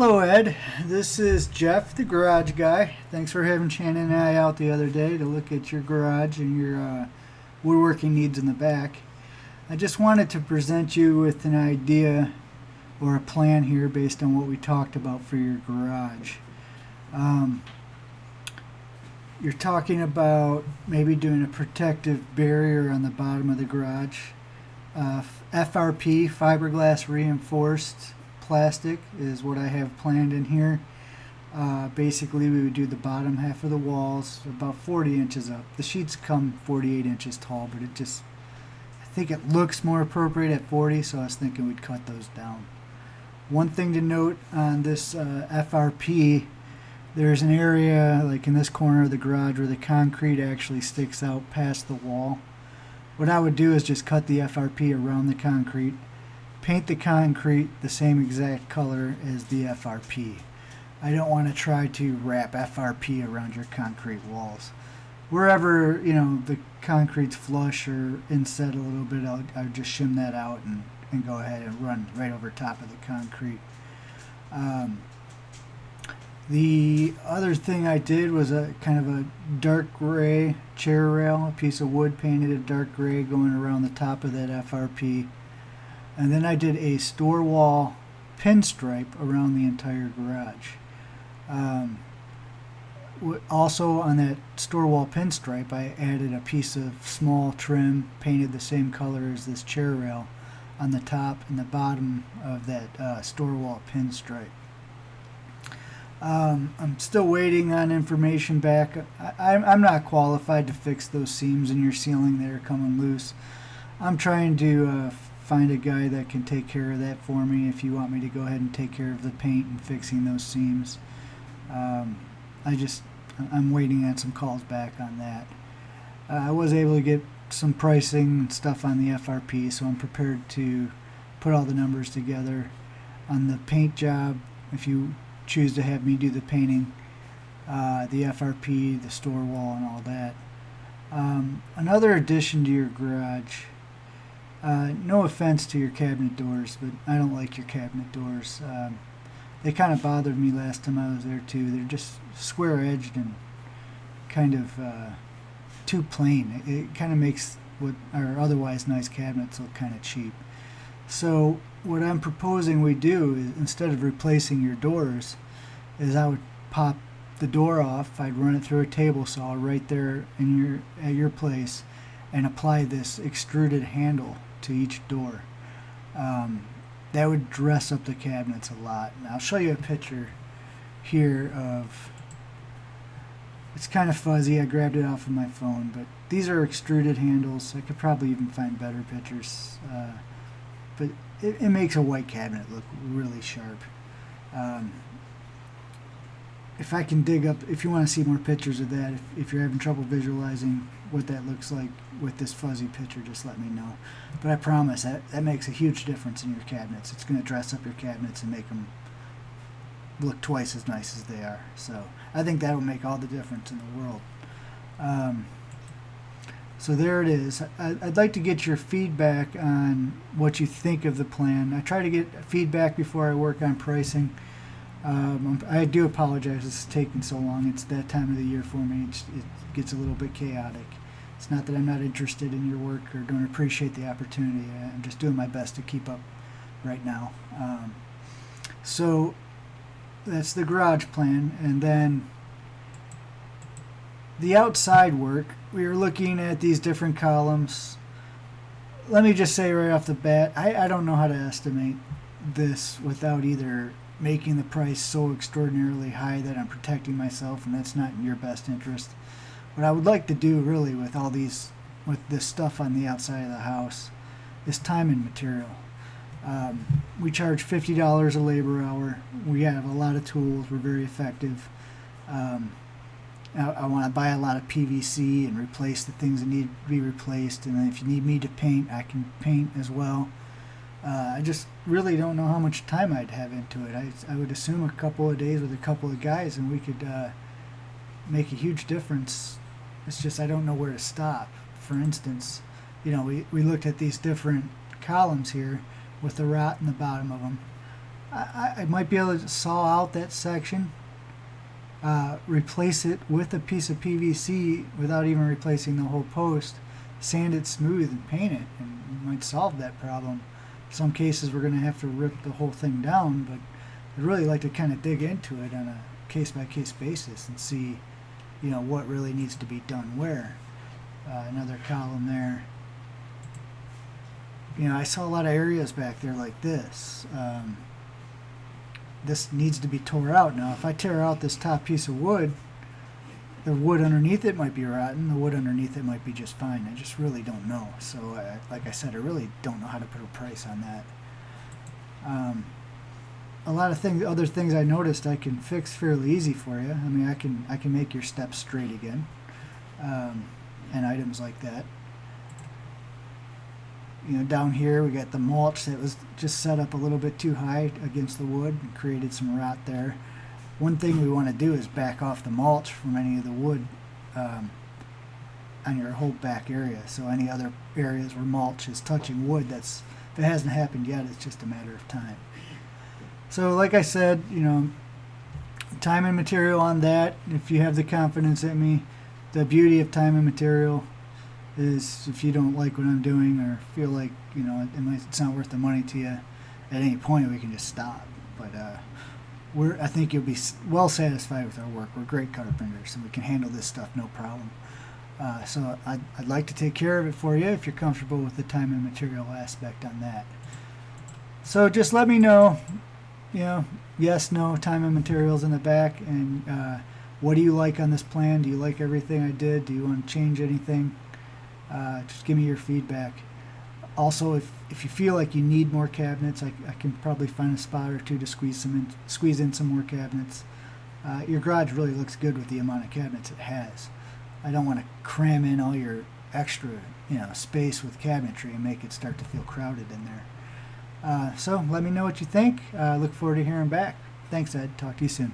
Hello, Ed. This is Jeff, the garage guy. Thanks for having Shannon and I out the other day to look at your garage and your woodworking needs in the back. I just wanted to present you with an idea or a plan here based on what we talked about for your garage. You're talking about maybe doing a protective barrier on the bottom of the garage. FRP, fiberglass reinforced plastic, is what I have planned in here. Basically, we would do the bottom half of the walls about 40 inches up. The sheets come 48 inches tall, but I think it looks more appropriate at 40, so I was thinking we'd cut those down. One thing to note on this FRP, there's an area like in this corner of the garage where the concrete actually sticks out past the wall. What I would do is just cut the FRP around the concrete, paint the concrete the same exact color as the FRP. I don't want to try to wrap FRP around your concrete walls. Wherever, the concrete's flush or inset a little bit, I would just shim that out and go ahead and run right over top of the concrete. The other thing I did was a kind of a dark gray chair rail, a piece of wood painted a dark gray going around the top of that FRP. And then I did a store wall pinstripe around the entire garage. Also on that store wall pinstripe, I added a piece of small trim painted the same color as this chair rail on the top and the bottom of that store wall pinstripe. I'm still waiting on information back. I'm not qualified to fix those seams in your ceiling that are coming loose. I'm trying to find a guy that can take care of that for me if you want me to go ahead and take care of the paint and fixing those seams. I'm waiting on some calls back on that. I was able to get some pricing and stuff on the FRP, so I'm prepared to put all the numbers together. On the paint job, if you choose to have me do the painting, the FRP, the store wall, and all that. Another addition to your garage, no offense to your cabinet doors, but I don't like your cabinet doors. They kind of bothered me last time I was there too. They're just square edged and kind of too plain. It kind of makes what are otherwise nice cabinets look kind of cheap. So what I'm proposing we do is, instead of replacing your doors, is I would pop the door off. I'd run it through a table saw right there at your place and apply this extruded handle to each door. That would dress up the cabinets a lot. And I'll show you a picture here of, it's kind of fuzzy, I grabbed it off of my phone, but these are extruded handles. I could probably even find better pictures, but it makes a white cabinet look really sharp. If I can dig up, if you want to see more pictures of that, if you're having trouble visualizing what that looks like with this fuzzy picture, just let me know. But I promise that makes a huge difference in your cabinets. It's going to dress up your cabinets and make them look twice as nice as they are. So I think that will make all the difference in the world. So there it is. I'd like to get your feedback on what you think of the plan. I try to get feedback before I work on pricing. I do apologize it's taking so long. It's that time of the year for me. It gets a little bit chaotic. It's not that I'm not interested in your work or don't appreciate the opportunity. I'm just doing my best to keep up right now. So that's the garage plan. And then the outside work, we were looking at these different columns. Let me just say right off the bat, I don't know how to estimate this without either making the price so extraordinarily high that I'm protecting myself, and that's not in your best interest. What I would like to do really with this stuff on the outside of the house is time and material. We charge $50 a labor hour. We have a lot of tools. We're very effective. I want to buy a lot of PVC and replace the things that need to be replaced. And then if you need me to paint, I can paint as well. I just really don't know how much time I'd have into it. I would assume a couple of days with a couple of guys and we could make a huge difference. It's just I don't know where to stop. For instance, we looked at these different columns here with the rot in the bottom of them. I might be able to saw out that section, replace it with a piece of PVC without even replacing the whole post, sand it smooth and paint it, and we might solve that problem. Some cases we're going to have to rip the whole thing down, but I'd really like to kind of dig into it on a case-by-case basis and see, what really needs to be done where. Another column there. I saw a lot of areas back there like this. This needs to be tore out. Now, if I tear out this top piece of wood, the wood underneath it might be rotten. The wood underneath it might be just fine. I just really don't know. So, like I said, I really don't know how to put a price on that. A lot of other things I noticed I can fix fairly easy for you. I mean, I can make your steps straight again, and items like that. Down here we got the mulch that was just set up a little bit too high against the wood and created some rot there. One thing we want to do is back off the mulch from any of the wood on your whole back area. So any other areas where mulch is touching wood, if it hasn't happened yet, it's just a matter of time. So like I said, time and material on that. If you have the confidence in me, the beauty of time and material is if you don't like what I'm doing or feel like it's not worth the money to you, at any point we can just stop. But I think you'll be well satisfied with our work. We're great carpenters, and we can handle this stuff no problem. So I'd like to take care of it for you if you're comfortable with the time and material aspect on that. So just let me know, yes, no, time and materials in the back, and what do you like on this plan? Do you like everything I did? Do you want to change anything? Just give me your feedback. Also, if you feel like you need more cabinets, I can probably find a spot or two to squeeze in some more cabinets. Your garage really looks good with the amount of cabinets it has. I don't want to cram in all your extra space with cabinetry and make it start to feel crowded in there. So let me know what you think. Look forward to hearing back. Thanks, Ed. Talk to you soon.